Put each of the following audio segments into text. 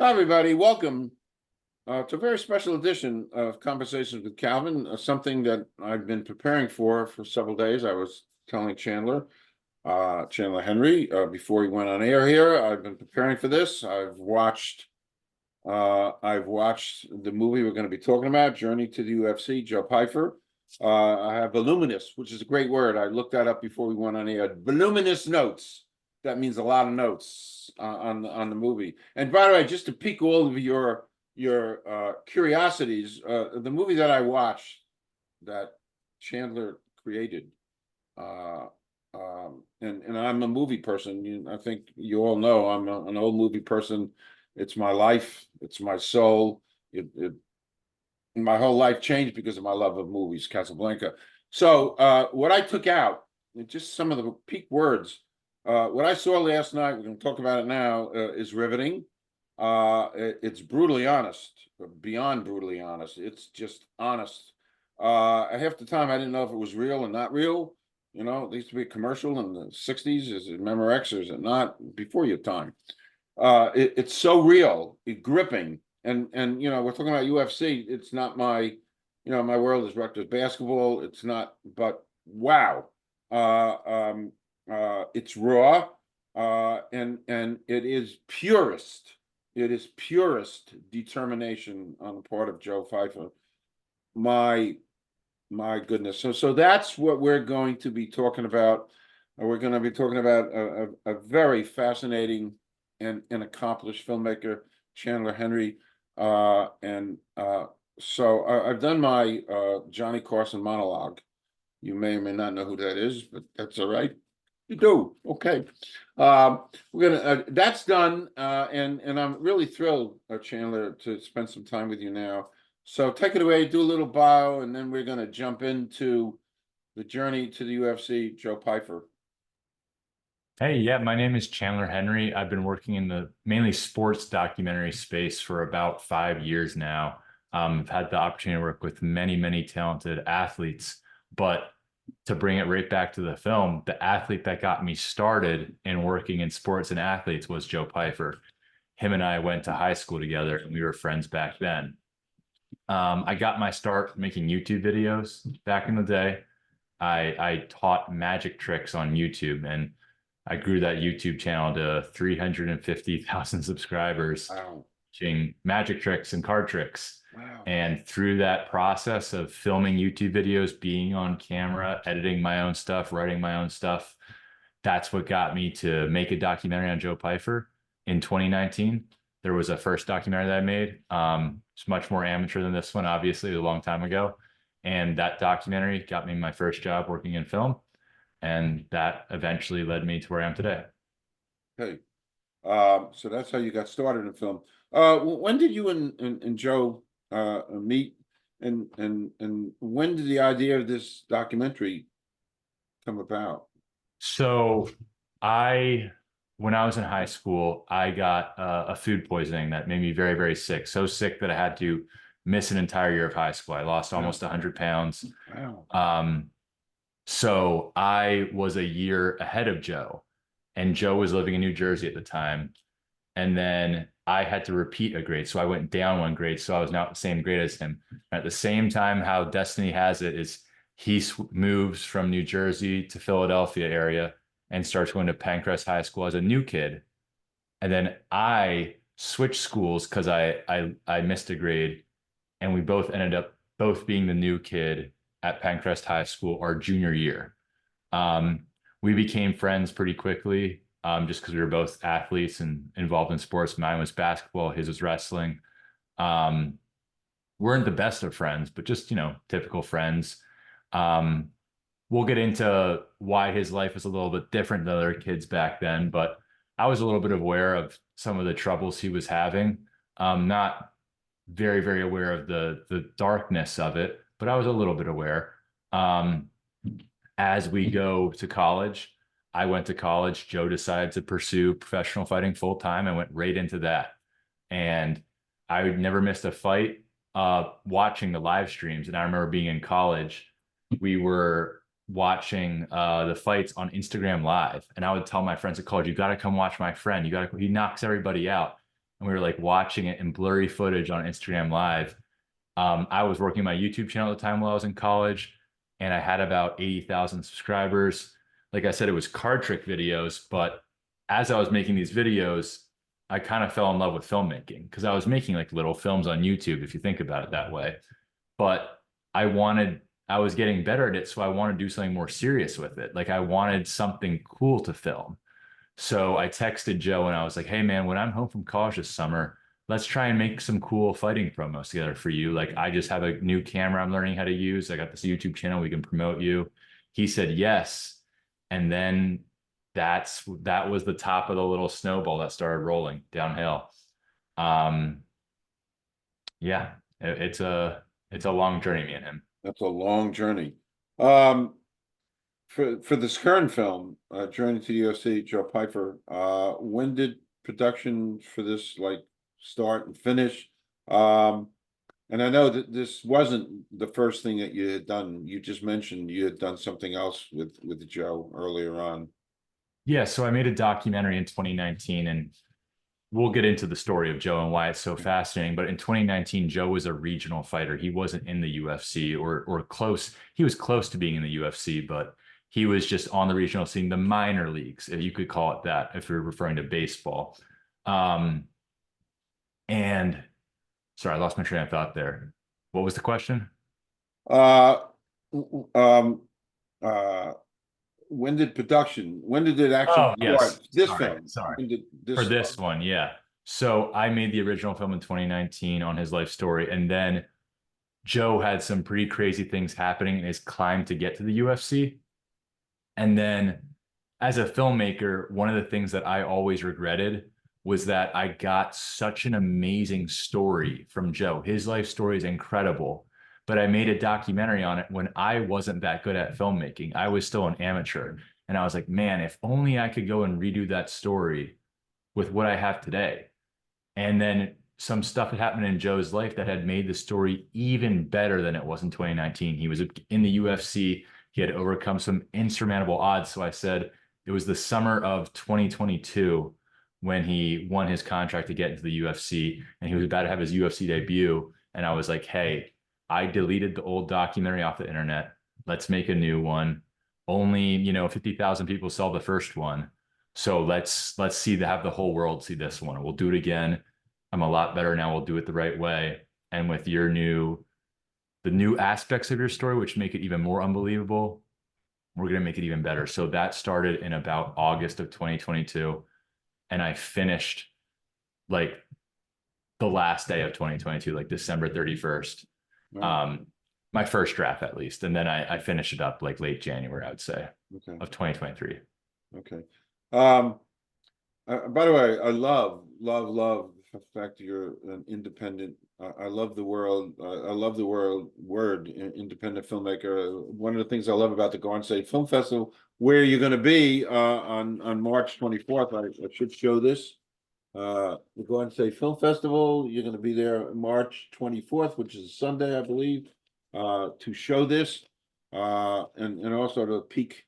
Hi, everybody. Welcome to a very special edition of Conversations with Calvin, something that I've been preparing for several days. I was telling Chandler Henry, before he went on air here. I've been preparing for this. I've watched the movie we're going to be talking about, Journey to the UFC, Joe Pyfer. I have voluminous, which is a great word. I looked that up before we went on air. Voluminous notes. That means a lot of notes on the movie. And by the way, just to pique all of your curiosities, the movie that I watched that Chandler created, uh, and I'm a movie person. I think you all know I'm an old movie person. It's my life. It's my soul. My whole life changed because of my love of movies, Casablanca. So what I took out, just some of the peak words. What I saw last night, we're going to talk about it now, is riveting. It's brutally honest, beyond brutally honest. It's just honest. Half the time, I didn't know if it was real and not real. It used to be a commercial in the 60s. Is it Memorex or is it not? Before your time. It's so real, gripping, and we're talking about UFC. It's not my world is Rutgers basketball. It's not, but wow, uh, um, it's raw, and it is purist. It is purist determination on the part of Joe Pyfer. My my goodness. So that's what we're going to be talking about. We're going to be talking about a very fascinating and accomplished filmmaker, Chandler Henry. And I've done my Johnny Carson monologue. You may or may not know who that is, but that's all right. You do. Okay. We're gonna that's done, and I'm really thrilled, Chandler, to spend some time with you now. So take it away, do a little bio, and then we're gonna jump into the journey to the UFC, Joe Pyfer. Hey, yeah, my name is Chandler Henry. I've been working in the mainly sports documentary space for about 5 years now. I've had the opportunity to work with many, many talented athletes, but to bring it right back to the film, the athlete that got me started in working in sports and athletes was Joe Pyfer. Him and I went to high school together and we were friends back then. I got my start making YouTube videos back in the day. I taught magic tricks on YouTube and I grew that YouTube channel to 350,000 subscribers, Wow. teaching magic tricks and card tricks. Wow. And through that process of filming YouTube videos, being on camera, editing my own stuff, writing my own stuff, that's what got me to make a documentary on Joe Pyfer in 2019. There was a first documentary that I made. It's much more amateur than this one, obviously, a long time ago. And that documentary got me my first job working in film. And that eventually led me to where I am today. Hey. So that's how you got started in film. When did you and Joe meet, and when did the idea of this documentary come about? So when I was in high school, I got a food poisoning that made me very, very sick. So sick that I had to miss an entire year of high school. I lost Wow. almost 100 pounds. Wow. Um, so I was a year ahead of Joe, and Joe was living in New Jersey at the time. And then I had to repeat a grade. So I went down one grade. So I was now at the same grade as him. At the same time, how destiny has it is he moves from New Jersey to Philadelphia area and starts going to Pancras High School as a new kid. And then I switched schools because I missed a grade. And we both ended up both being the new kid at Pancras High School our junior year. Um, we became friends pretty quickly, just because we were both athletes and involved in sports. Mine was basketball, his was wrestling. Um, weren't the best of friends, but just, typical friends. Um, we'll get into why his life was a little bit different than other kids back then, but I was a little bit aware of some of the troubles he was having. Not very, very aware of the darkness of it, but I was a little bit aware. Um, as we go to college, I went to college. Joe decided to pursue professional fighting full time. I went right into that. And I never missed a fight watching the live streams. And I remember being in college, we were watching the fights on Instagram Live. And I would tell my friends at college, you got to come watch my friend. He knocks everybody out. and we were like watching it in blurry footage on Instagram Live. I was working my YouTube channel at the time while I was in college, and I had about 80,000 subscribers. Like I said, it was card trick videos, but as I was making these videos, I kind of fell in love with filmmaking because I was making like little films on YouTube, if you think about it that way. But I was getting better at it, so I wanted to do something more serious with it. Like I wanted something cool to film. So I texted Joe and I was like, hey man, when I'm home from college this summer, let's try and make some cool fighting promos together for you. Like I just have a new camera I'm learning how to use. I got this YouTube channel, we can promote you. He said yes. And then that was the top of the little snowball that started rolling downhill. Um, yeah, it's a long journey, me and him. That's a long journey. Um, for this current film, Journey to the UFC, Joe Pyfer, when did production for this like start and finish? And I know that this wasn't the first thing that you had done. You just mentioned you had done something else with Joe earlier on. Yeah, so I made a documentary in 2019, and we'll get into the story of Joe and why it's so fascinating. But in 2019, Joe was a regional fighter. He wasn't in the UFC or close. He was close to being in the UFC, but he was just on the regional scene, the minor leagues, if you could call it that, if you're referring to baseball. Um, and sorry, I lost my train of thought there. What was the question? Uh, um, uh, when did it actually Oh, yes. start? This Sorry. film, Sorry. when did For this start? this one, yeah. So I made the original film in 2019 on his life story. And then Joe had some pretty crazy things happening in his climb to get to the UFC. And then as a filmmaker, one of the things that I always regretted was that I got such an amazing story from Joe. His life story is incredible, but I made a documentary on it when I wasn't that good at filmmaking. I was still an amateur. And I was like, man, if only I could go and redo that story with what I have today. And then some stuff had happened in Joe's life that had made the story even better than it was in 2019. He was in the UFC. He had overcome some insurmountable odds. So I said it was the summer of 2022 when he won his contract to get into the UFC, and he was about to have his UFC debut. And I was like, hey, I deleted the old documentary off the internet. Let's make a new one. Only, 50,000 people saw the first one. So let's have the whole world see this one. We'll do it again. I'm a lot better now. We'll do it the right way. And with the new aspects of your story, which make it even more unbelievable, we're going to make it even better. So that started in about August of 2022. And I finished like the last day of 2022, like December 31st. Wow. My first draft at least. And then I finished it up like late January, I would say, Okay. of 2023. Okay. Um, by the way, I love the fact that you're an independent. I love the world. I love the word independent filmmaker. One of the things I love about the Garden State Film Festival, where you're going to be on March 24th. I should show this. The Garden State Film Festival. You're going to be there March 24th, which is a Sunday, I believe, to show this, and also to peek.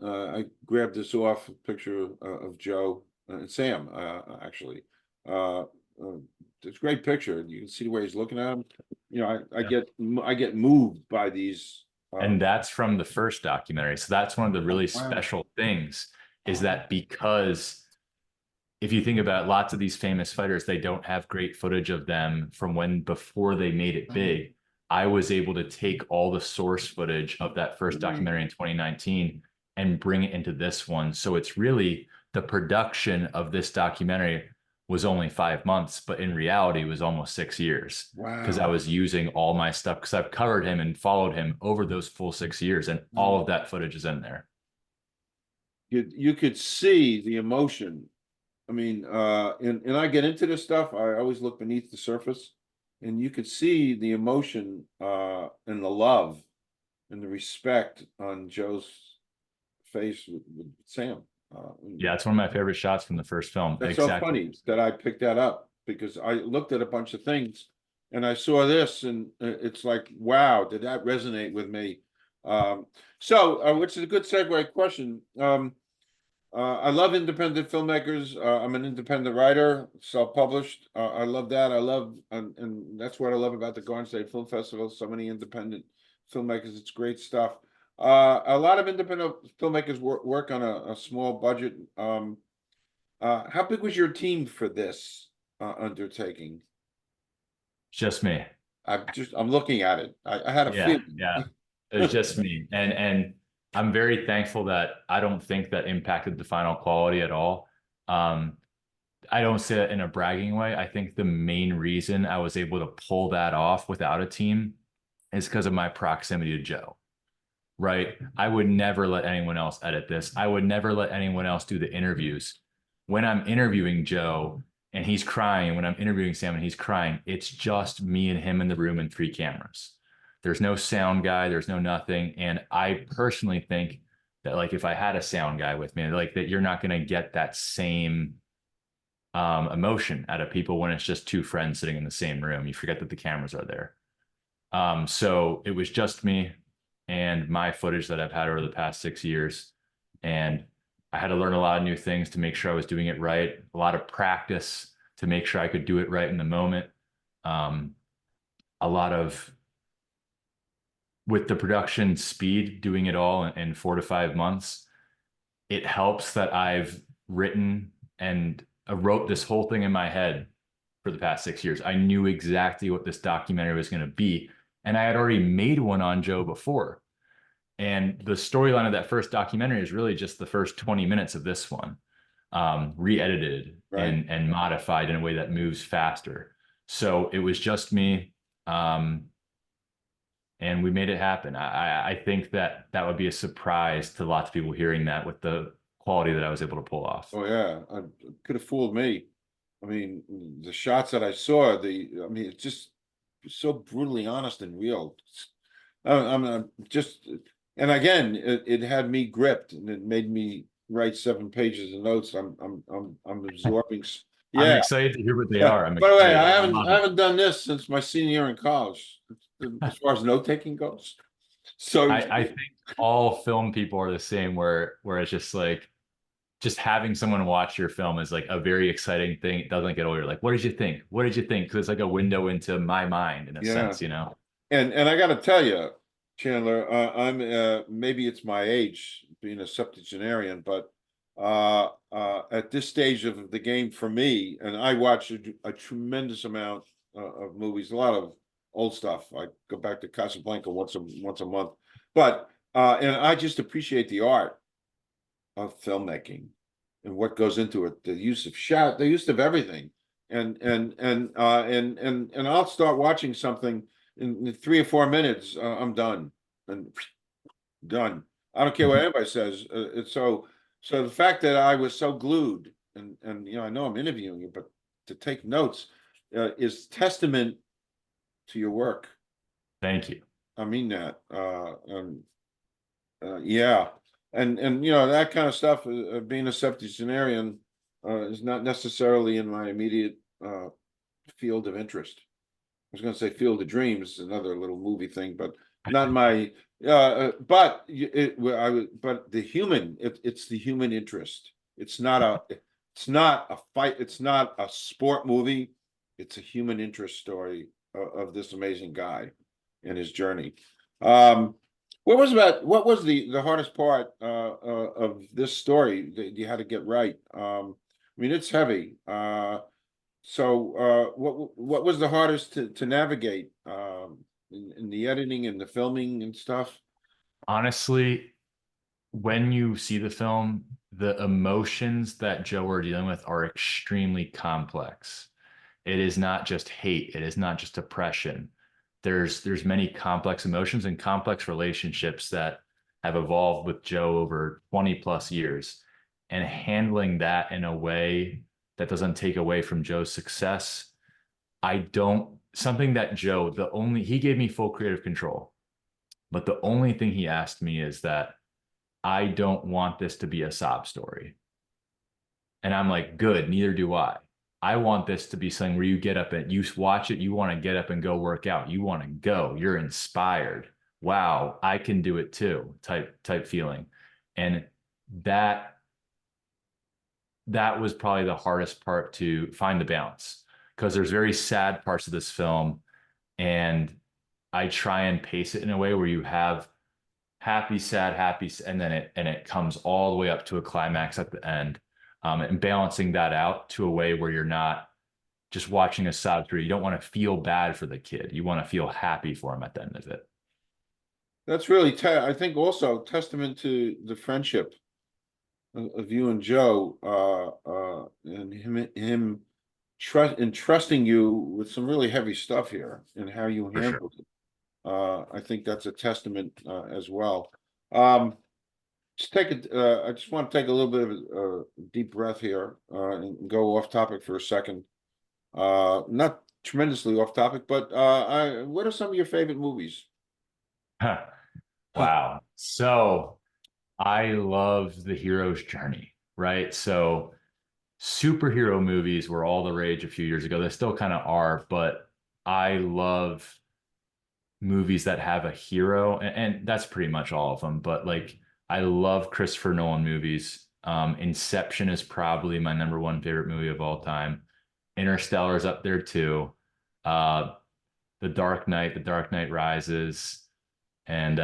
I grabbed this off a picture of Joe and Sam, actually. It's a great picture. You can see the way he's looking at him. I get moved by these. And that's from the first documentary. So that's one of the really Wow. special things is that because if you think about lots of these famous fighters, they don't have great footage of them from when before they made it big. I was able to take all the source footage of that first documentary in 2019 and bring it into this one. So it's really the production of this documentary was only 5 months, but in reality it was almost 6 years because I Wow. was using all my stuff because I've covered him and followed him over those full 6 years, and all of that footage is in there. You could see the emotion. I mean, and I get into this stuff. I always look beneath the surface, and you could see the emotion, and the love and the respect on Joe's face with Sam. Yeah, it's one of my favorite shots from the first film. That's so Exactly. funny that I picked that up because I looked at a bunch of things and I saw this, and it's like, wow, did that resonate with me? So, which is a good segue question. I love independent filmmakers. I'm an independent writer, self-published. I love that. I love, and that's what I love about the Garden State Film Festival. So many independent filmmakers. It's great stuff. A lot of independent filmmakers work on a small budget. How big was your team for this undertaking? Just me. I'm looking at it. I had a Yeah, feeling. yeah. It was just me. And I'm very thankful that I don't think that impacted the final quality at all. Um, I don't say that in a bragging way. I think the main reason I was able to pull that off without a team is because of my proximity to Joe, right? I would never let anyone else edit this. I would never let anyone else do the interviews. When I'm interviewing Joe and he's crying, when I'm interviewing Sam and he's crying, it's just me and him in the room and three cameras. There's no sound guy, there's no nothing. And I personally think that like if I had a sound guy with me, like that you're not going to get that same emotion out of people when it's just two friends sitting in the same room. You forget that the cameras are there. So it was just me and my footage that I've had over the past 6 years. And I had to learn a lot of new things to make sure I was doing it right, a lot of practice to make sure I could do it right in the moment. A lot of, with the production speed, doing it all in 4 to 5 months, it helps that I've written and wrote this whole thing in my head for the past 6 years. I knew exactly what this documentary was going to be. And I had already made one on Joe before. And the storyline of that first documentary is really just the first 20 minutes of this one, re-edited Right. and modified in a way that moves faster. So it was just me. And we made it happen. I think that that would be a surprise to lots of people hearing that with the quality that I was able to pull off. Oh yeah, could have fooled me. I mean, the shots that I saw, I mean, it's just so brutally honest and real. I'm just, and again, it had me gripped, and it made me write 7 pages of notes. I'm absorbing. I'm Yeah. excited to hear what they By are. I'm the way, excited. I love I it. haven't done this since my senior year in college, as far as note taking goes. So I think all film people are the same where it's just like just having someone watch your film is like a very exciting thing. It doesn't get old. You're like, what did you think? What did you think? Because it's like a window into my mind in a yeah. sense, you know? And I got to tell you, Chandler, I'm maybe it's my age being a septuagenarian, but at this stage of the game for me, and I watch a tremendous amount of movies, a lot of old stuff. I go back to Casablanca once a month, but and I just appreciate the art of filmmaking and what goes into it, the use of shot, the use of everything, and I'll start watching something in 3 or 4 minutes. I'm done and done. I don't care what anybody says. It's so the fact that I was so glued, and I know I'm interviewing you, but to take notes is testament to your work. Thank you. I mean that. Yeah, and that kind of stuff. Being a septuagenarian is not necessarily in my immediate field of interest. I was going to say Field of Dreams, another little movie thing, but not my. But but the human. It's the human interest. It's not a. It's not a fight. It's not a sport movie. It's a human interest story of this amazing guy and his journey. Um, what was the hardest part of this story that you had to get right? I mean, it's heavy. So what was the hardest to navigate in the editing and the filming and stuff? Honestly, when you see the film, the emotions that Joe are dealing with are extremely complex. It is not just hate. It is not just depression. There's many complex emotions and complex relationships that have evolved with Joe over 20 plus years. And handling that in a way that doesn't take away from Joe's success. I don't, something that Joe, he gave me full creative control. But the only thing he asked me is that I don't want this to be a sob story. And I'm like, good, neither do I. I want this to be something where you get up and you watch it, you want to get up and go work out. You want to go, you're inspired. Wow, I can do it too, type feeling. And that that was probably the hardest part to find the balance, because there's very sad parts of this film, and I try and pace it in a way where you have happy, sad, happy, and then it comes all the way up to a climax at the end, and balancing that out to a way where you're not just watching a sob story. You don't want to feel bad for the kid. You want to feel happy for him at the end of it. That's really, I think also testament to the friendship of you and Joe, and him trusting you with some really heavy stuff here and how you For sure. handled it. I think that's a testament, as well. Um, I just want to take a little bit of a deep breath here, and go off topic for a second. Not tremendously off topic, but what are some of your favorite movies? Wow. So I love the hero's journey, right? So superhero movies were all the rage a few years ago. They still kind of are, but I love movies that have a hero, and that's pretty much all of them. But like, I love Christopher Nolan movies. Inception is probably my number one favorite movie of all time. Interstellar is up there too. Uh, The Dark Knight Rises, and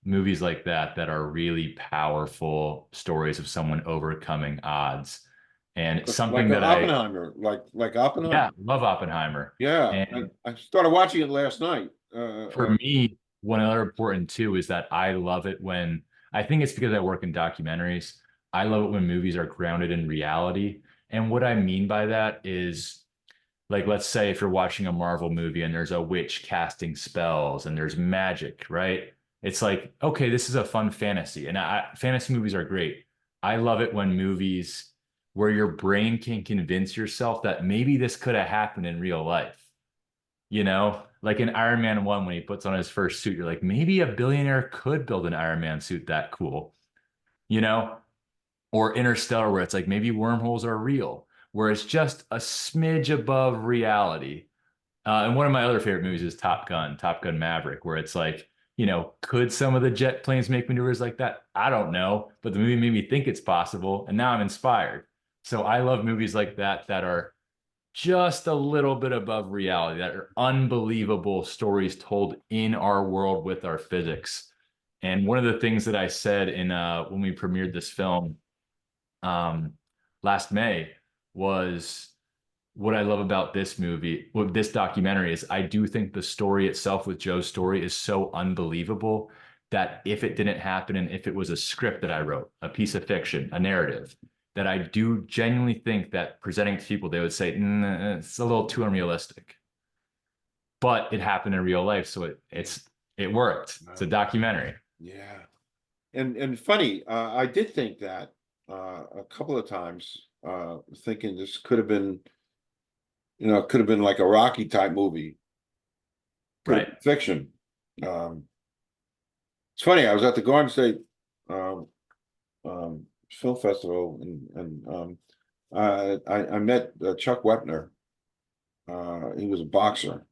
movies like that that are really powerful stories of someone overcoming odds. And Like something that Oppenheimer, like Oppenheimer. yeah, love Oppenheimer. Yeah, And I started watching it last night. for me, one other important too is that I love it when, I think it's because I work in documentaries. I love it when movies are grounded in reality. And what I mean by that is, like, let's say if you're watching a Marvel movie and there's a witch casting spells and there's magic, right? It's like, okay, this is a fun fantasy. And fantasy movies are great. I love it when movies where your brain can convince yourself that maybe this could have happened in real life. Like in Iron Man 1, when he puts on his first suit, you're like, maybe a billionaire could build an Iron Man suit that cool, you know? Or Interstellar, where it's like maybe wormholes are real, where it's just a smidge above reality. And one of my other favorite movies is Top Gun Maverick, where it's like, could some of the jet planes make maneuvers like that? I don't know, but the movie made me think it's possible, and now I'm inspired. So I love movies like that that are just a little bit above reality, that are unbelievable stories told in our world with our physics. And one of the things that I said in when we premiered this film um, last May was, what I love about this movie, with this documentary, is I do think the story itself with Joe's story is so unbelievable that if it didn't happen and if it was a script that I wrote, a piece of fiction, a narrative, that I do genuinely think that presenting to people, they would say, it's a little too unrealistic. But it happened in real life, so it worked. It's a documentary. Yeah, and funny, I did think that a couple of times, thinking this could have been, could have been like a Rocky type movie, could have Right. been fiction. Um, it's funny. I was at the Garden State um, Film Festival, and I met Chuck Wepner. He was a boxer.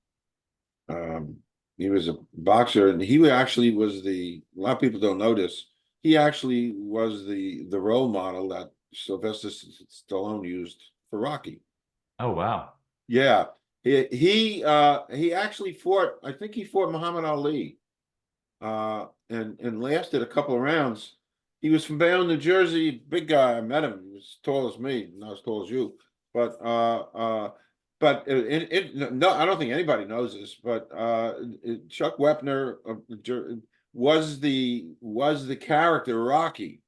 Um, he was a boxer, and he actually was a lot of people don't know this. He actually was the role model that Sylvester Stallone used for Rocky. Oh, wow. Yeah, he actually fought. I think he fought Muhammad Ali, and lasted a couple of rounds. He was from Bayonne, New Jersey. Big guy. I met him. He was as tall as me, not as tall as you. But no, I don't think anybody knows this. But Chuck Wepner was the character Rocky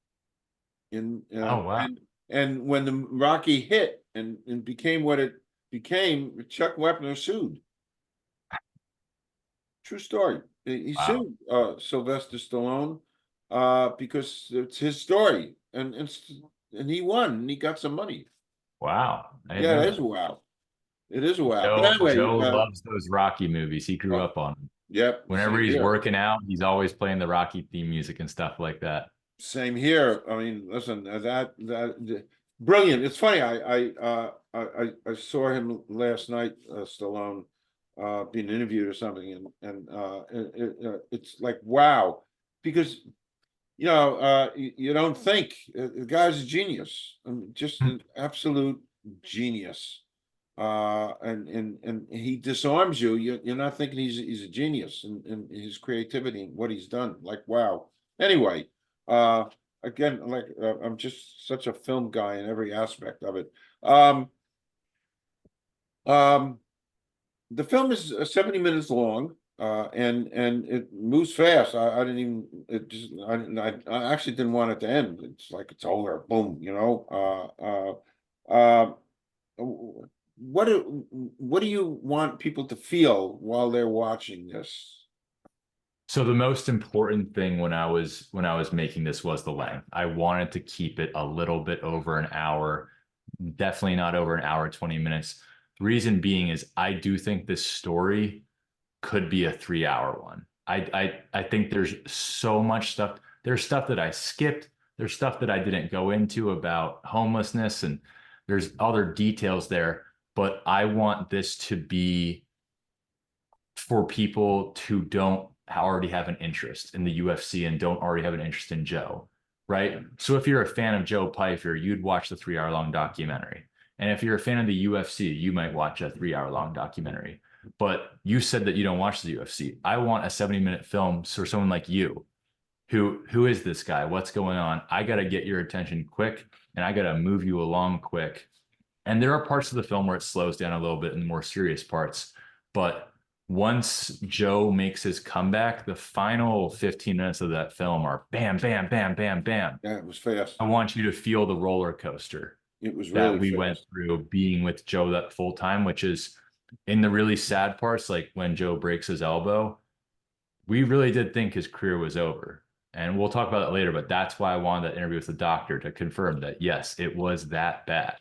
in Oh, wow. and when the Rocky hit and became what it became, Chuck Wepner sued. True story. He Wow. sued Sylvester Stallone because it's his story, and he won, and he got some money. Wow. I didn't Yeah, know it is that. a wow. It is a wow. But Joe anyway, loves those Rocky movies. He grew up on them. yep, Whenever same he's here. working out, he's always playing the Rocky theme music and stuff like that. Same here. I mean, listen, brilliant. It's funny. I saw him last night, Stallone, being interviewed or something, and it's like wow, because You don't think the guy's a genius, just an absolute genius. And he disarms you. You're not thinking he's a genius in his creativity and what he's done. Like, wow. Anyway, uh, again, like I'm just such a film guy in every aspect of it. Um, um, the film is 70 minutes long, and it moves fast. I didn't even it just I actually didn't want it to end. It's like it's over, boom, you know. What do you want people to feel while they're watching this? So the most important thing when I was making this was the length. I wanted to keep it a little bit over an hour, definitely not over an hour, 20 minutes. Reason being is I do think this story could be a 3 hour one. I think there's so much stuff. There's stuff that I skipped. There's stuff that I didn't go into about homelessness, and there's other details there. But I want this to be for people who don't already have an interest in the UFC and don't already have an interest in Joe, right? So if you're a fan of Joe Pyfer, you'd watch the 3 hour long documentary. And if you're a fan of the UFC, you might watch a 3 hour long documentary. But you said that you don't watch the UFC. I want a 70-minute film for someone like you. Who is this guy? What's going on? I got to get your attention quick, and I got to move you along quick. And there are parts of the film where it slows down a little bit in the more serious parts. But once Joe makes his comeback, the final 15 minutes of that film are bam, bam, bam, bam, bam. Yeah, it was fast. I want you to feel the roller coaster It was that really we went fast. through being with Joe that full time, which is in the really sad parts, like when Joe breaks his elbow, we really did think his career was over. And we'll talk about it later, but that's why I wanted that interview with the doctor to confirm that, yes, it was that bad.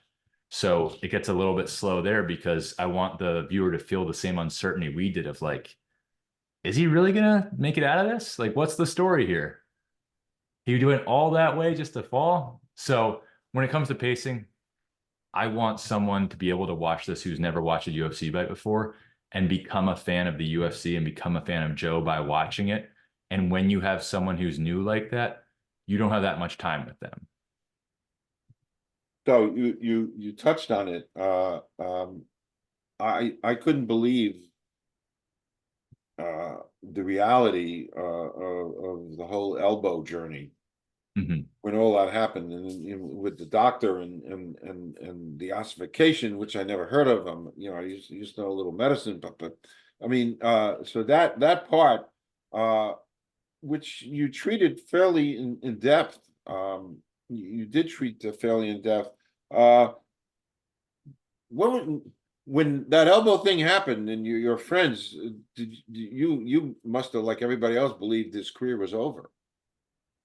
So it gets a little bit slow there because I want the viewer to feel the same uncertainty we did of like, is he really gonna make it out of this? Like, what's the story here? He went all that way just to fall. So when it comes to pacing, I want someone to be able to watch this who's never watched a UFC fight before and become a fan of the UFC and become a fan of Joe by watching it. And when you have someone who's new like that, you don't have that much time with them. So you touched on it. I couldn't believe the reality of the whole elbow journey Mhm. when all that happened, and with the doctor and the ossification, which I never heard of. I used to know a little medicine, but I mean, so that part, uh, which you treated fairly in depth. You did treat fairly in depth. Uh, when when that elbow thing happened and your friends, you must have, like everybody else, believed his career was over.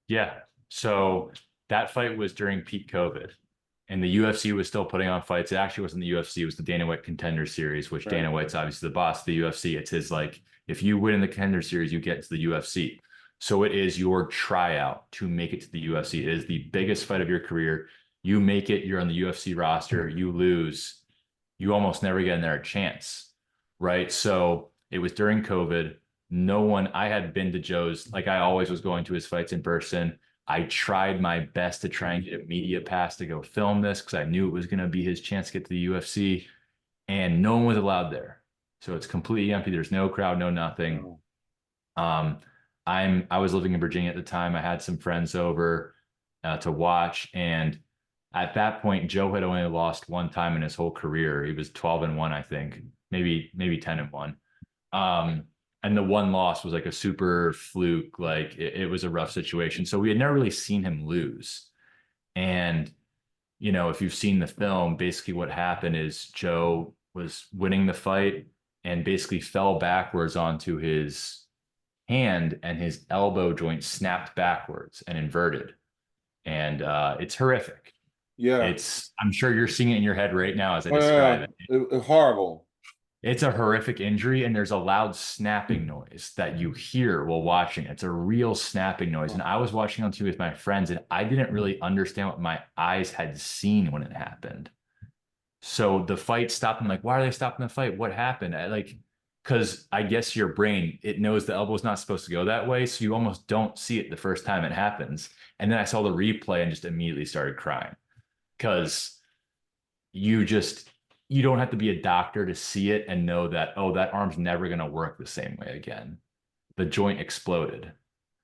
Yeah. So that fight was during peak COVID, and the UFC was still putting on fights. It actually wasn't the UFC, it was the Dana White Contender Series, which Right. Dana White's obviously the boss of the UFC. It's his, like, if you win in the Contender Series, you get to the UFC. So it is your tryout to make it to the UFC. It is the biggest fight of your career. You make it, you're on the UFC roster. You lose, you almost never get in there a chance, right? So it was during COVID. No one, I had been to Joe's, like I always was going to his fights in person. I tried my best to try and get a media pass to go film this because I knew it was going to be his chance to get to the UFC, and no one was allowed there. So it's completely empty. There's no crowd, no nothing. Oh. Um, I was living in Virginia at the time. I had some friends over to watch, and at that point, Joe had only lost one time in his whole career. He was 12-1, I think, maybe 10-1. Um, and the one loss was like a super fluke. Like it was a rough situation. So we had never really seen him lose. And, if you've seen the film, basically what happened is Joe was winning the fight and basically fell backwards onto his hand, and his elbow joint snapped backwards and inverted. And it's horrific. Yeah. I'm sure you're seeing it in your head right now as I describe it. Horrible. It's a horrific injury, and there's a loud snapping noise that you hear while watching. It's a real snapping noise. And I was watching on TV with my friends, and I didn't really understand what my eyes had seen when it happened. So the fight stopped. I'm like, why are they stopping the fight? What happened? because I guess your brain, it knows the elbow's not supposed to go that way. So you almost don't see it the first time it happens. And then I saw the replay and just immediately started crying because you don't have to be a doctor to see it and know that, oh, that arm's never going to work the same way again. The joint exploded.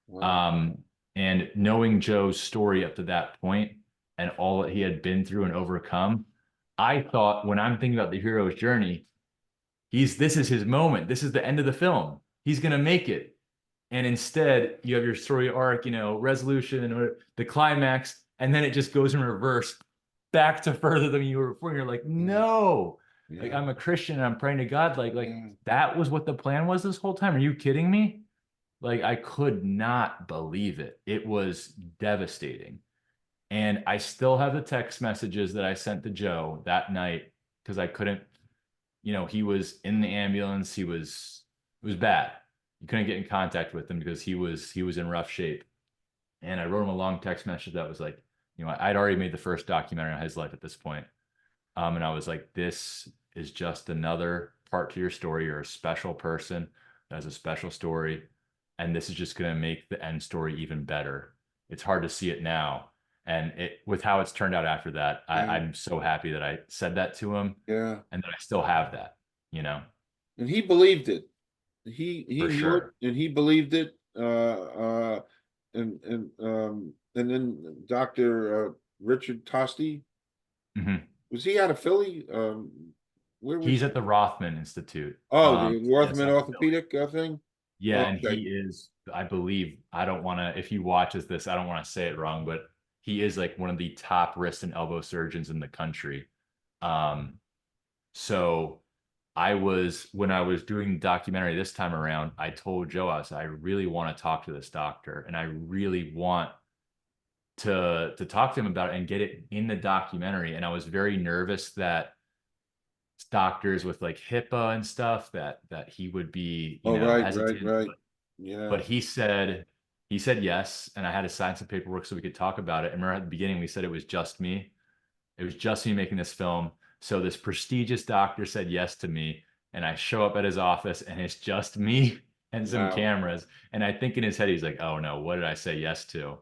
Wow. And knowing Joe's story up to that point and all that he had been through and overcome, I thought when I'm thinking about the hero's journey, this is his moment. This is the end of the film. He's going to make it. And instead, you have your story arc, resolution and the climax, and then it just goes in reverse back to further than you were before. And you're like, no, like Yeah. I'm a Christian and I'm praying to God. Like Yeah. that was what the plan was this whole time. Are you kidding me? Like I could not believe it. It was devastating. And I still have the text messages that I sent to Joe that night because I couldn't, he was in the ambulance. It was bad. You couldn't get in contact with him because he was in rough shape. And I wrote him a long text message that was like, I'd already made the first documentary on his life at this point. And I was like, this is just another part to your story. You're a special person that has a special story. And this is just going to make the end story even better. It's hard to see it now. And with how it's turned out after that, I'm so happy that I said that to him. Yeah. And that I still have that, And he believed it. He for knew it sure. and he believed it. And then Dr. Richard Tosti, Mhm. was he out of Philly? Where was He's he? at the Rothman Institute. Oh, the That's Rothman out of Philly. orthopedic thing. Yeah, and Okay. he is, I believe, I don't want to, if he watches this, I don't want to say it wrong, but he is like one of the top wrist and elbow surgeons in the country. Um, so when I was doing the documentary this time around, I told Joe, I really want to talk to this doctor and I really want to talk to him about it and get it in the documentary. And I was very nervous that doctors with like HIPAA and stuff that he would be, Oh, right, hesitant. right. Yeah. But he said yes, and I had to sign some paperwork so we could talk about it. And remember at the beginning we said it was just me. It was just me making this film. So this prestigious doctor said yes to me, and I show up at his office, and it's just me and some Wow. cameras. And I think in his head he's like, "Oh no, what did I say yes to?"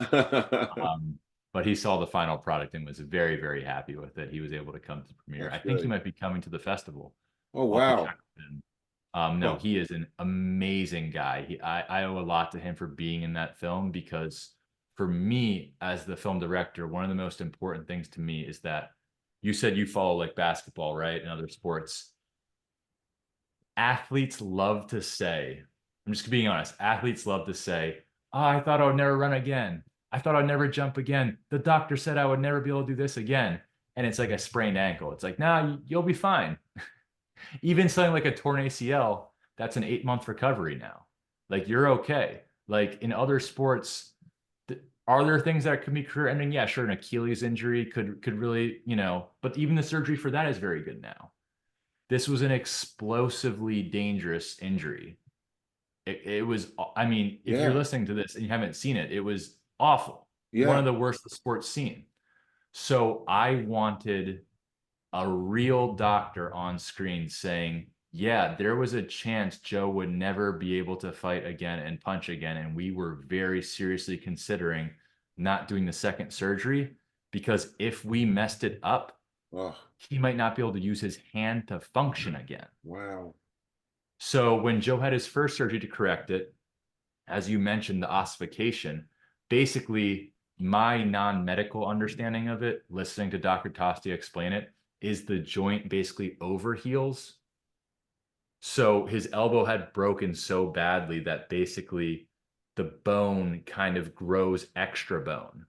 Um, but he saw the final product and was very, very happy with it. He was able to come to the premiere. That's I think he great. might be coming to the festival. Oh, I'll have to wow. check with him. No, Oh, he is an amazing guy. I owe a lot to him for being in that film because for me, as the film director, one of the most important things to me is that you said you follow like basketball, right? And other sports. Athletes love to say, I'm just being honest, athletes love to say, oh, I thought I would never run again. I thought I'd never jump again. The doctor said I would never be able to do this again. And it's like a sprained ankle. It's like, nah, you'll be fine. Even something like a torn ACL, that's an 8-month recovery now. Like you're okay. Like in other sports, are there things that could be career ending? Yeah, sure. An Achilles injury could really, but even the surgery for that is very good now. This was an explosively dangerous injury. It was, I mean, if you're yeah. listening to this and you haven't seen it, it was awful. One of Yeah. the worst the sport's seen. So I wanted a real doctor on screen saying, yeah, there was a chance Joe would never be able to fight again and punch again. And we were very seriously considering not doing the second surgery because if we messed it up, Oh, he might not be able to use his hand to function again. wow. So when Joe had his first surgery to correct it, as you mentioned, the ossification, basically my non-medical understanding of it, listening to Dr. Tosti explain it, is the joint basically overheals. So his elbow had broken so badly that basically the bone kind of grows extra bone.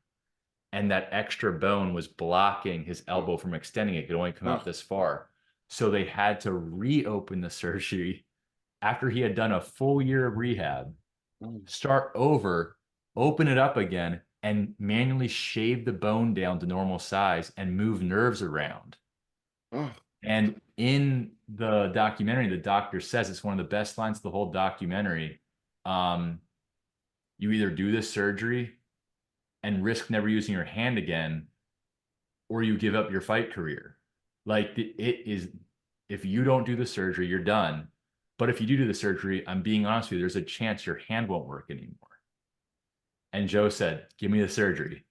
And that extra bone was blocking his Oh, elbow from extending. It could only come out oh, this far. So they had to reopen the surgery after he had done a full year of rehab, oh, start over, open it up again, and manually shave the bone down to normal size and move nerves around. oh. And in the documentary, the doctor says it's one of the best lines of the whole documentary. Um, you either do this surgery and risk never using your hand again, or you give up your fight career. Like it is, if you don't do the surgery, you're done. but if you do the surgery, I'm being honest with you, there's a chance your hand won't work anymore. And Joe said, give me the surgery.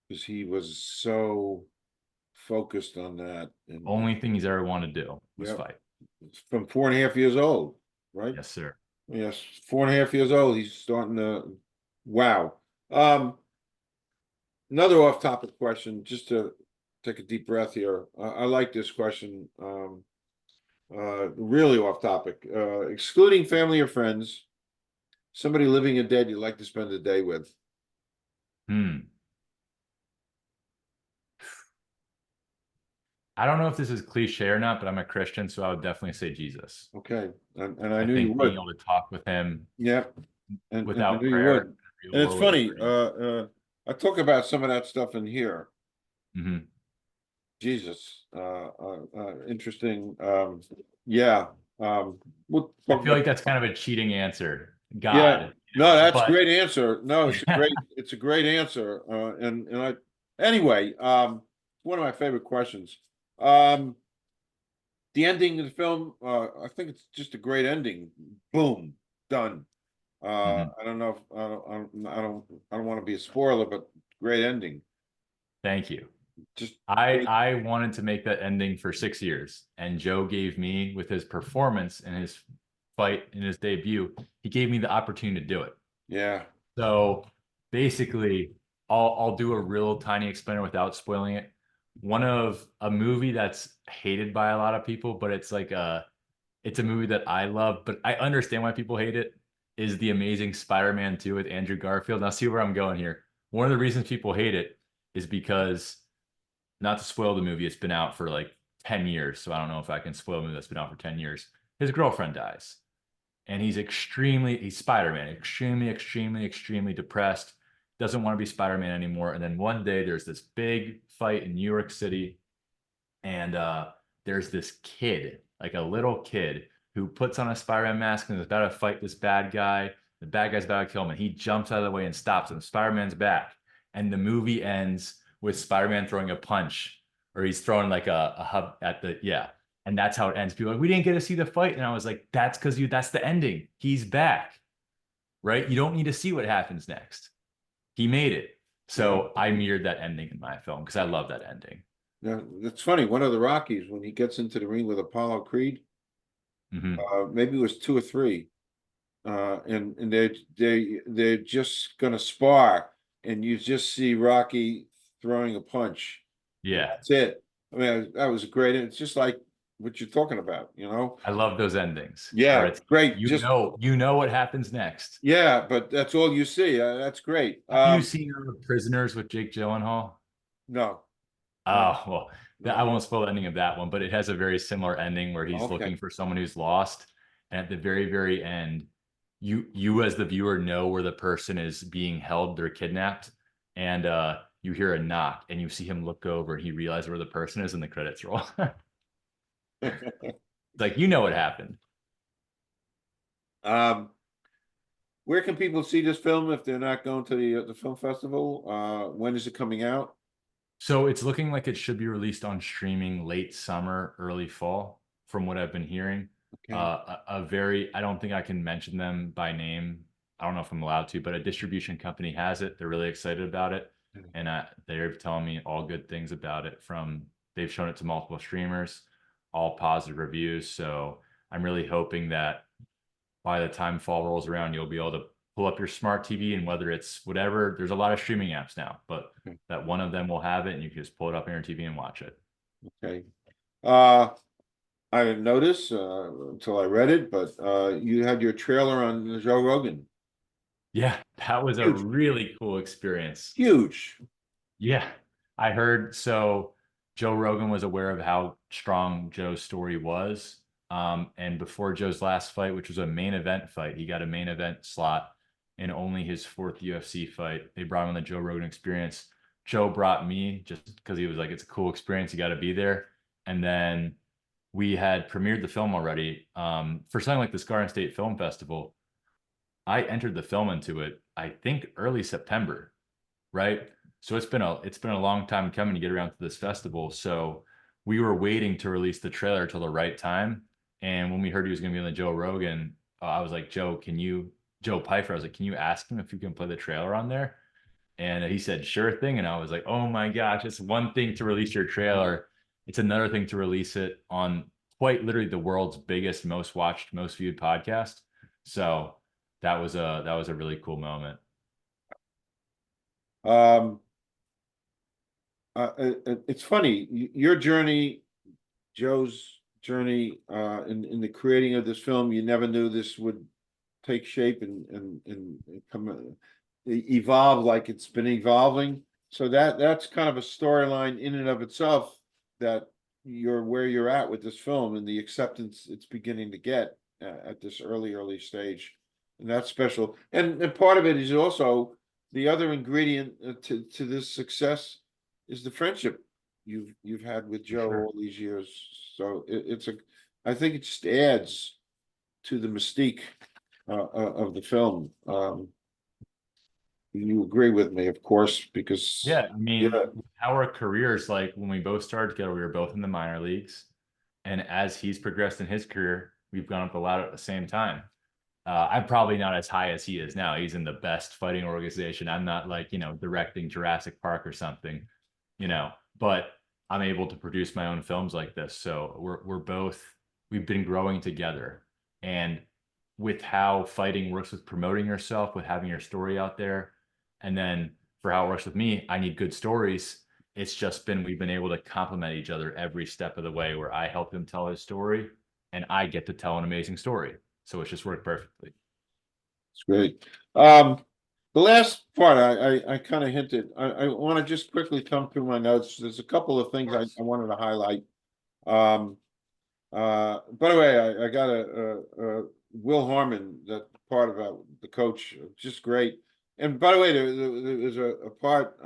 Because he was so focused on that. And Only thing he's ever wanted to do was yep, fight. from 4.5 years old, right? Yes, sir. Yes, 4.5 years old. He's starting to. Wow. Um, Another off-topic question, just to take a deep breath here. I like this question. Really off topic. Excluding family or friends, somebody living or dead you'd like to spend a day with. I don't know if this is cliche or not, but I'm a Christian, so I would definitely say Jesus. Okay, and I I knew you think being would. able to talk with him Yeah, and I without knew you prayer, would. real And it's war with funny. prayer. I talk about some of that stuff in here. Mhm. Jesus, interesting. Yeah. We'll I talk feel about. like that's kind of a cheating answer. Yeah, God, no, that's a but great answer. No, it's a great answer. And I anyway, one of my favorite questions. Um, the ending of the film, I think it's just a great ending. Boom, done. Mhm. I don't know if I don't want to be a spoiler, but great ending. Thank you. Just great. I wanted to make that ending for 6 years, and Joe gave me, with his performance and his fight in his debut, he gave me the opportunity to do it. Yeah. So basically, I'll do a real tiny explainer without spoiling it. One of a movie that's hated by a lot of people, but it's a movie that I love, but I understand why people hate it, is The Amazing Spider-Man 2 with Andrew Garfield. Now see where I'm going here. One of the reasons people hate it is because, not to spoil the movie, it's been out for like 10 years, so I don't know if I can spoil a movie that's been out for 10 years. His girlfriend dies, and he's Spider-Man, extremely depressed, doesn't want to be Spider-Man anymore. And then one day there's this big fight in New York City, and there's this kid, like a little kid, who puts on a Spider-Man mask and is about to fight this bad guy. The bad guy's about to kill him, and he jumps out of the way and stops him. Spider-Man's back, and the movie ends with Spider-Man throwing a punch, or he's throwing like a hub at the yeah, and that's how it ends. People are like, we didn't get to see the fight, and I was like, that's because that's the ending. He's back, right? You don't need to see what happens next. He made it. Yeah. So I mirrored that ending in my film because I love that ending. Yeah, it's funny. One of the Rockies, when he gets into the ring with Apollo Creed, Mm-hmm. maybe it was two or three, and they're just gonna spar, and you just see Rocky throwing a punch, and Yeah. that's it. I mean, that was great. It's just like what you're talking about, you know? I love those endings where Yeah, it's great. Just you know what happens next. yeah, but that's all you see. That's great. Have you seen Prisoners with Jake Gyllenhaal? No, no, Oh, well, I no. won't spoil the ending of that one, but it has a very similar ending where he's Okay. looking for someone who's lost. And at the very end, you as the viewer know where the person is being held, they're kidnapped, and you hear a knock and you see him look over and he realizes where the person is and the credits roll. It's like, you know what happened. Um, where can people see this film if they're not going to the film festival? When is it coming out? So it's looking like it should be released on streaming late summer, early fall, from what I've been hearing. Okay. I don't think I can mention them by name. I don't know if I'm allowed to, but a distribution company has it. They're really excited about it. And they're telling me all good things about it. They've shown it to multiple streamers, all positive reviews. So I'm really hoping that by the time fall rolls around, you'll be able to pull up your smart TV, and whether it's whatever, there's a lot of streaming apps now, but Okay. that one of them will have it and you can just pull it up on your TV and watch it. Okay. Uh, I didn't notice until I read it, but you had your trailer on Joe Rogan. Yeah, that was a Huge, really cool experience. huge. Yeah, I heard so Joe Rogan was aware of how strong Joe's story was. And before Joe's last fight, which was a main event fight, he got a main event slot in only his fourth UFC fight. They brought him on the Joe Rogan Experience. Joe brought me just because he was like, it's a cool experience. You got to be there. And then we had premiered the film already. For something like this Garden State Film Festival, I entered the film into it, I think early September, right? So it's been a long time coming to get around to this festival. So we were waiting to release the trailer till the right time. And when we heard he was going to be on the Joe Rogan, I was like, Joe Pyfer, I was like, can you ask him if you can play the trailer on there? And he said, sure thing. And I was like, oh my gosh, it's one thing to release your trailer. It's another thing to release it on quite literally the world's biggest, most watched, most viewed podcast. So that was a really cool moment. Um, it's funny, your journey, Joe's journey, in the creating of this film. You never knew this would take shape and come evolve like it's been evolving. So that's kind of a storyline in and of itself, that you're where you're at with this film and the acceptance it's beginning to get at this early stage, and that's special. And part of it is also the other ingredient to this success is the friendship you've had with Joe Sure. all these years. So I think it just adds to the mystique of the film. You agree with me, of course, because Yeah, I mean, yeah, our careers, like when we both started together, we were both in the minor leagues. And as he's progressed in his career, we've gone up the ladder at the same time. I'm probably not as high as he is now. He's in the best fighting organization. I'm not like, directing Jurassic Park or something, but I'm able to produce my own films like this. So we've been growing together. And with how fighting works with promoting yourself, with having your story out there, and then for how it works with me, I need good stories. It's just been, we've been able to complement each other every step of the way, where I help him tell his story and I get to tell an amazing story. So it's just worked perfectly. it's great. The last part I kind of hinted. I want to just quickly come through my notes. There's a couple of things I wanted to highlight. Um, by the way, I got a Will Harmon, that part about the coach, just great. And by the way, there's a part.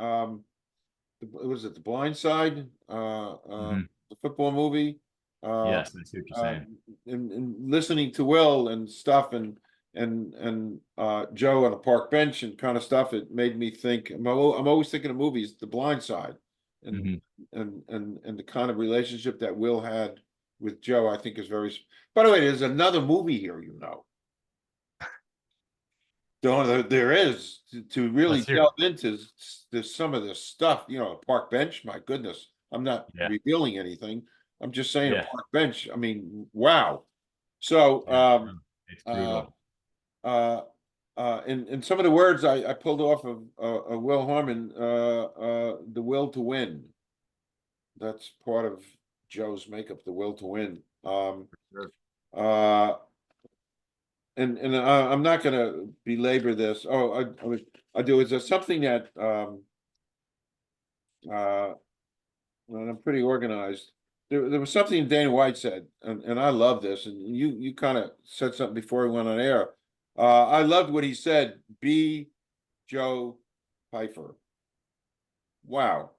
Was it The Blind Side? Mhm. The football movie. Uh, Yes, I see what you're uh, saying. and listening to Will and stuff, and Joe on a park bench and kind of stuff, it made me think. I'm always thinking of movies, The Blind Side, and Mhm. and the kind of relationship that Will had with Joe, I think is very. By the way, there's another movie here, there is to really Let's hear delve it. into some of this stuff. A park bench. My goodness, I'm not Yeah, revealing anything. I'm just saying a yeah, park bench. I mean, wow. So, yeah. No, it's uh, brutal. in some of the words I pulled off of Will Harmon, the will to win. That's part of Joe's makeup, the will to win. Sure. Uh, and I'm not going to belabor this. Oh, I do. Is there something that uh, and I'm pretty organized. There was something Dana White said, and I love this. And you kind of said something before we went on air. I loved what he said. Be Joe Pyfer. Wow.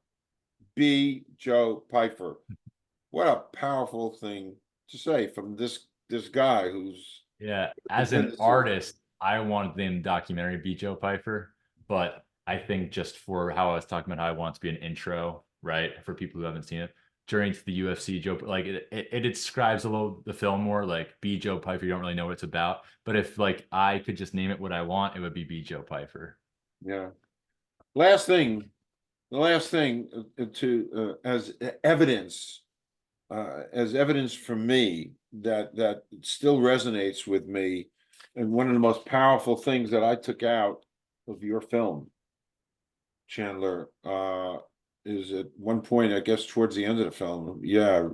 Be Joe Pyfer. What a powerful thing to say from this guy who's Yeah, as been an this. artist, I wanted the documentary be Joe Pyfer, but I think just for how I was talking about how I want it to be an intro, right, for people who haven't seen it, journey to the UFC, Joe, like it describes a little the film more, like be Joe Pyfer. You don't really know what it's about, but if like I could just name it what I want, it would be Joe Pyfer. Yeah. Last thing, the last thing to as evidence for me that still resonates with me, and one of the most powerful things that I took out of your film, Chandler, is at one point, I guess towards the end of the film. Yeah,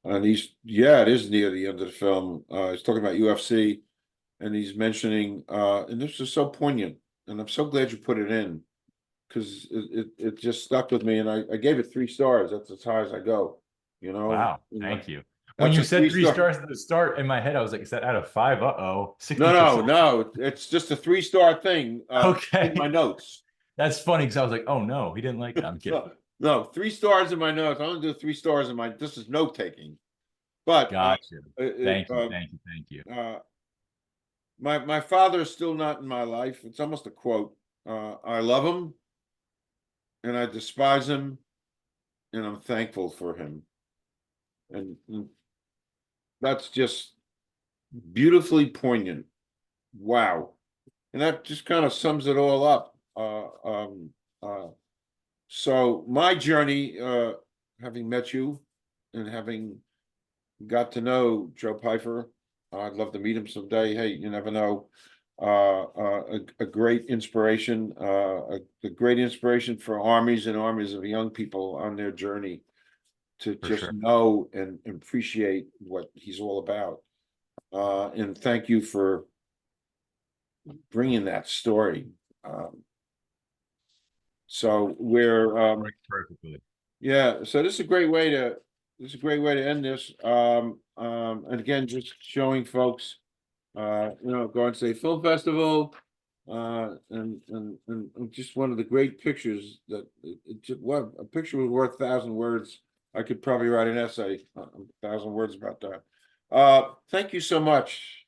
and it is near the end of the film. He's talking about UFC, and he's mentioning, and this is so poignant, and I'm so glad you put it in, because it just stuck with me, and I gave it 3 stars. That's as high as I go, Wow, and thank you. When that's you a said three three star. stars at the start, in my head, I was like, is that out of five? Uh-oh, No, no, 60%. no. It's just a 3 star thing in my Okay. notes. That's funny because I was like, oh no, he didn't like that. I'm kidding. No, no, 3 stars in my notes. I only do 3 stars in my. This is note taking, but Gotcha. it, Thank you. Thank you. Thank you. my father is still not in my life. It's almost a quote. I love him and I despise him, and I'm thankful for him. and that's just beautifully poignant. Wow. And that just kind of sums it all up. So my journey, having met you and having got to know Joe Pyfer, I'd love to meet him someday. Hey, you never know. A great inspiration, a great inspiration for armies and armies of young people on their journey to For just sure. know and appreciate what he's all about. And thank you for bringing that story. So we're Perfectly. yeah, so this is a great way to end this. And again, just showing folks, Garden State Film Festival, and just one of the great pictures that what a picture was worth 1,000 words. I could probably write an essay, 1,000 words about that. Thank you so much.